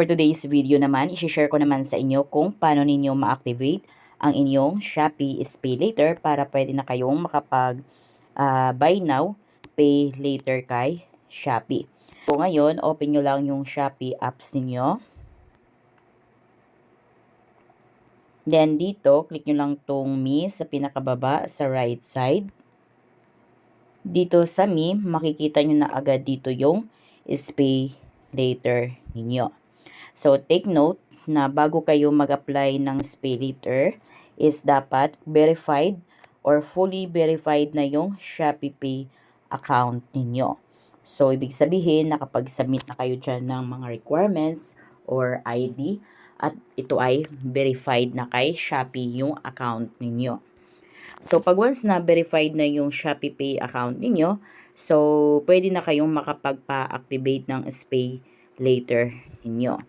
for today's video naman, i-share ko naman sa inyo kung paano ninyo ma-activate ang inyong Shopee Pay Later para pwede na kayong makapag buy now, pay later kay Shopee. So ngayon, open nyo lang yung Shopee apps ninyo. Then dito, click nyo lang tong Me sa pinakababa sa right side. Dito sa Me, makikita nyo na agad dito yung Pay Later ninyo. So, take note na bago kayo mag-apply ng Pay Later is dapat verified or fully verified na yung Shopee Pay account ninyo. So, ibig sabihin, nakapag-submit na kayo dyan ng mga requirements or ID at ito ay verified na kay Shopee yung account ninyo. So, pag once na verified na yung Shopee Pay account ninyo, so, pwede na kayong makapagpa-activate ng Pay Later ninyo.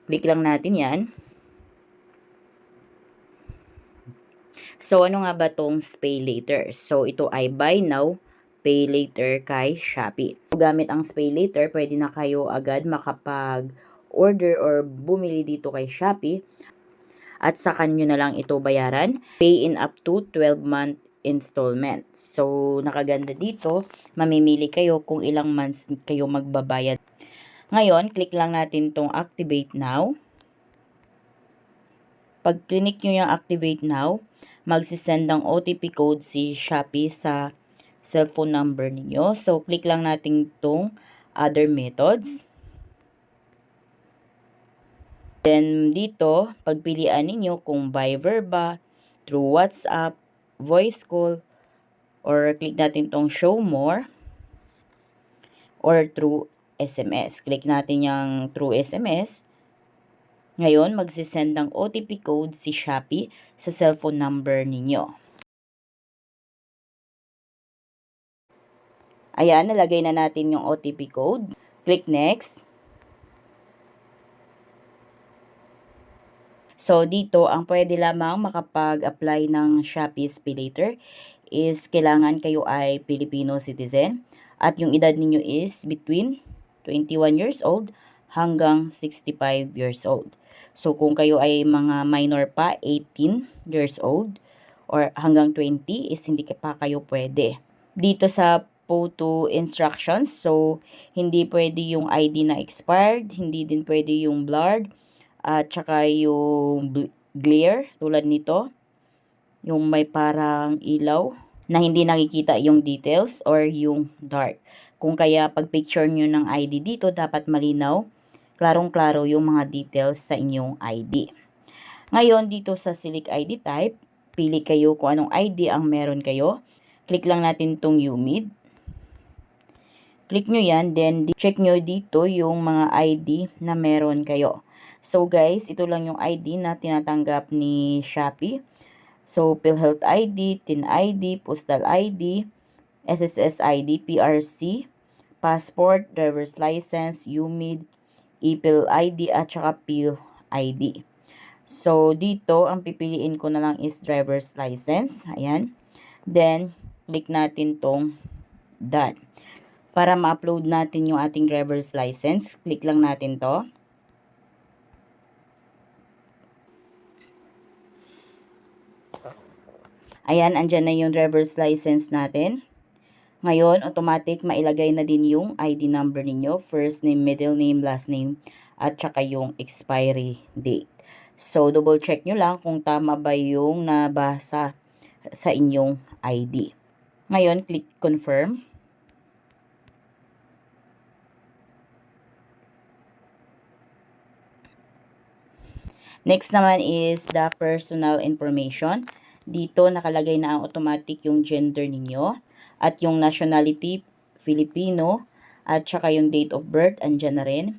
Click lang natin yan. So, ano nga ba tong Pay Later? So, ito ay buy now, pay later kay Shopee. So, gamit ang Pay Later, pwede na kayo agad makapag-order or bumili dito kay Shopee. At sa kanyo na lang ito bayaran. Pay in up to 12-month installment. So, nakaganda dito. Mamimili kayo kung ilang months kayo magbabayad. Ngayon, click lang natin tong Activate Now. Pag click nyo yung Activate Now, magsisend ng OTP code si Shopee sa cellphone number ninyo. So, click lang natin itong Other Methods. Then, dito, pagpilian ninyo kung by Verba, through WhatsApp, voice call, or click natin itong Show More, or through SMS. Click natin yung through SMS. Ngayon, magsisend ng OTP code si Shopee sa cellphone number ninyo. Ayan, nalagay na natin yung OTP code. Click Next. So, dito, ang pwede lamang makapag-apply ng Shopee Pay Later is kailangan kayo ay Filipino citizen at yung edad ninyo is between 21 years old hanggang 65 years old. So, kung kayo ay mga minor pa, 18 years old or hanggang 20 is hindi pa kayo pwede. Dito sa photo instructions, so hindi pwede yung ID na expired, hindi din pwede yung blurred, at saka yung glare tulad nito, yung may parang ilaw na hindi nakikita yung details or yung dark. Kung kaya pag picture nyo ng ID dito, dapat malinaw, klarong-klaro yung mga details sa inyong ID. Ngayon, dito sa Select ID Type, pili kayo kung anong ID ang meron kayo. Click lang natin itong UMID. Click nyo yan, then check nyo dito yung mga ID na meron kayo. So guys, ito lang yung ID na tinatanggap ni Shopee. So, PhilHealth ID, TIN ID, Postal ID, SSS ID, PRC, Passport, Driver's License, UMID, ePhil ID, at saka Phil ID. So, dito, ang pipiliin ko na lang is Driver's License. Ayan. Then, click natin tong Done. Para ma-upload natin yung ating driver's license, click lang natin to. Ayan, andyan na yung driver's license natin. Ngayon, automatic mailagay na din yung ID number ninyo, first name, middle name, last name, at saka yung expiry date. So, double check nyo lang kung tama ba yung nabasa sa inyong ID. Ngayon, click confirm. Next naman is the personal information. Dito nakalagay na ang automatic yung gender ninyo at yung nationality, Filipino, at saka yung date of birth, andyan na rin.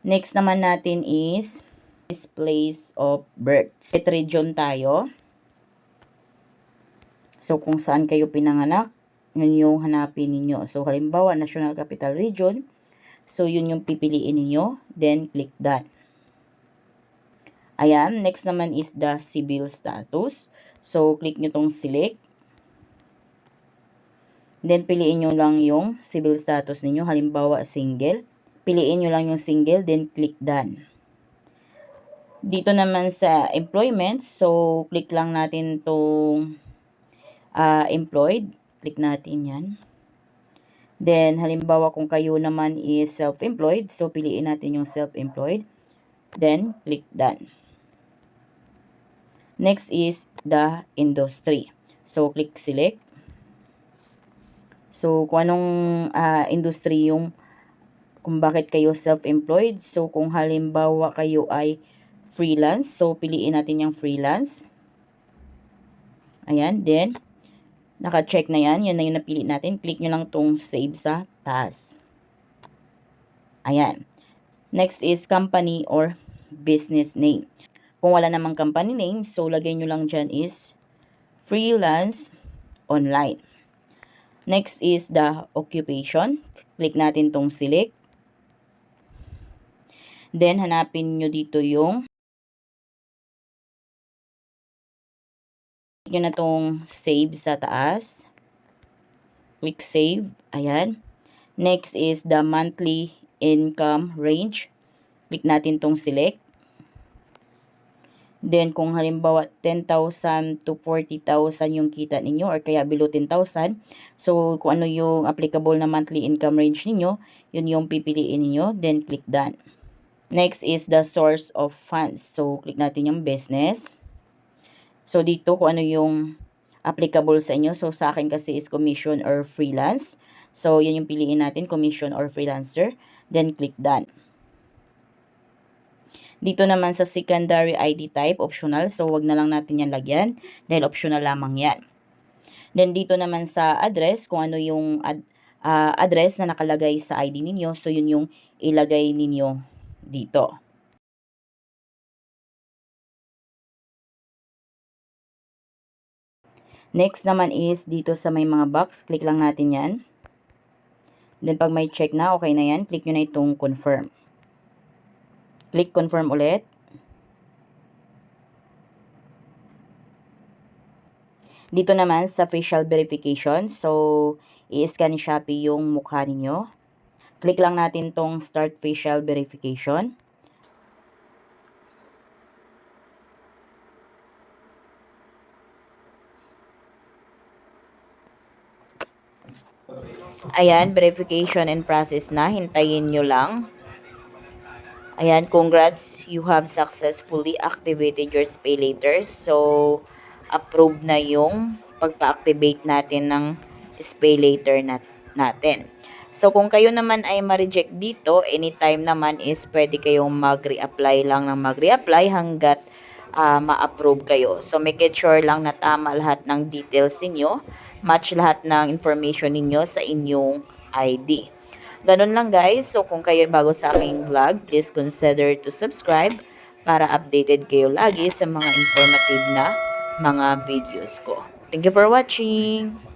Next naman natin is place of birth. Set region tayo. So, kung saan kayo pinanganak, yun yung hanapin ninyo. So, halimbawa, National Capital Region. So, yun yung pipiliin ninyo. Then, click Done. Ayan, next naman is the civil status. So, click nyo tong select. Then, piliin nyo lang yung civil status ninyo. Halimbawa, single. Piliin nyo lang yung single, then click done. Dito naman sa employment, so click lang natin itong employed. Click natin yan. Then, halimbawa kung kayo naman is self-employed, so piliin natin yung self-employed. Then, click done. Next is the industry. So, click select. So, kung anong industry yung kung bakit kayo self-employed. So, kung halimbawa kayo ay freelance, so piliin natin yung freelance. Ayan, then, naka-check na yan. Yan na yung napili natin. Click nyo lang tong save sa taas. Ayan. Next is company or business name. Kung wala namang company name, so lagay nyo lang dyan is freelance online. Next is the occupation. Click natin tong select. Then, hanapin nyo dito yung click nyo na tong save sa taas. Click save. Ayan. Next is the monthly income range. Click natin tong select. Then, kung halimbawa 10,000 to 40,000 yung kita ninyo or kaya below 10,000, so kung ano yung applicable na monthly income range ninyo, yun yung pipiliin niyo. Then, click done. Next is the source of funds. So, click natin yung business. So, dito kung ano yung applicable sa inyo. So, sa akin kasi is commission or freelance. So, yun yung piliin natin, commission or freelancer. Then, click done. Dito naman sa secondary ID type, optional. So, wag na lang natin yan lagyan dahil optional lamang yan. Then, dito naman sa address, kung ano yung address na nakalagay sa ID ninyo. So, yun yung ilagay ninyo dito. Next naman is dito sa may mga box, click lang natin yan. Then, pag may check na, okay na yan, click nyo na itong confirm. Click confirm ulit. Dito naman sa facial verification, so i-scan ni Shopee yung mukha ninyo. Click lang natin tong start facial verification. Ayan, verification and process na. Hintayin nyo lang. Ayan, congrats, you have successfully activated your Pay Later. So, approved na yung pagpa-activate natin ng Pay Later natin. So, kung kayo naman ay ma-reject dito, anytime naman is pwede kayong mag-reapply lang ng mag-reapply hanggat ma-approve kayo. So, make it sure lang na tama lahat ng details ninyo, match lahat ng information ninyo sa inyong ID. Ganun lang guys. So kung kayo bago sa aking vlog, please consider to subscribe para updated kayo lagi sa mga informative na mga videos ko. Thank you for watching!